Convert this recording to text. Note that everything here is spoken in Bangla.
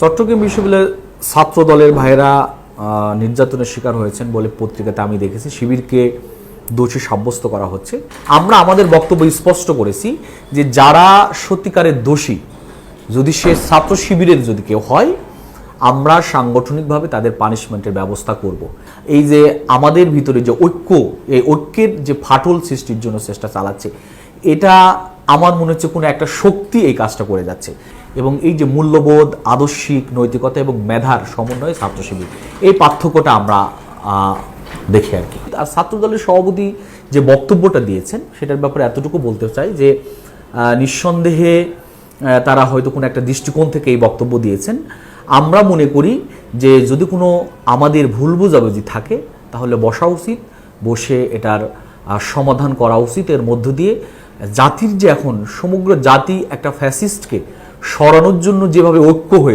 চট্টগ্রাম বিশ্ববিদ্যালয়ের ছাত্র দলের ভাইয়েরা নির্যাতনের শিকার হয়েছেন বলে পত্রিকাতে আমি দেখেছি। শিবিরকে দোষী সাব্যস্ত করা হচ্ছে। আমরা আমাদের বক্তব্য স্পষ্ট করেছি যে যারা সত্যিকারের দোষী, যদি সে ছাত্র শিবিরের যদি কেউ হয়, আমরা সাংগঠনিকভাবে তাদের পানিশমেন্টের ব্যবস্থা করব। এই যে আমাদের ভিতরে যে ঐক্য, এই ঐক্যের যে ফাটল সৃষ্টির জন্য চেষ্টা চালাচ্ছে, এটা আমার মনে হচ্ছে কোনো একটা শক্তি এই কাজটা করে যাচ্ছে। এবং এই যে মূল্যবোধ, আদর্শিক নৈতিকতা এবং মেধার সমন্বয়ে ছাত্র শিবির, এই পার্থক্যটা আমরা দেখি আর কি। আর ছাত্র দলের সভাপতি যে বক্তব্যটা দিয়েছেন সেটার ব্যাপারে এতটুকু বলতে চাই যে নিঃসন্দেহে তারা হয়তো কোনো একটা দৃষ্টিকোণ থেকে এই বক্তব্য দিয়েছেন। আমরা মনে করি যে যদি কোনো আমাদের ভুল বোঝাবুঝি থাকে তাহলে বসা উচিত, বসে এটার সমাধান করা উচিত। এর মধ্য দিয়ে জাতির যে এখন সমগ্র জাতি একটা ফ্যাসিস্টকে সরানোর জন্য যেভাবে ঐক্য হয়ে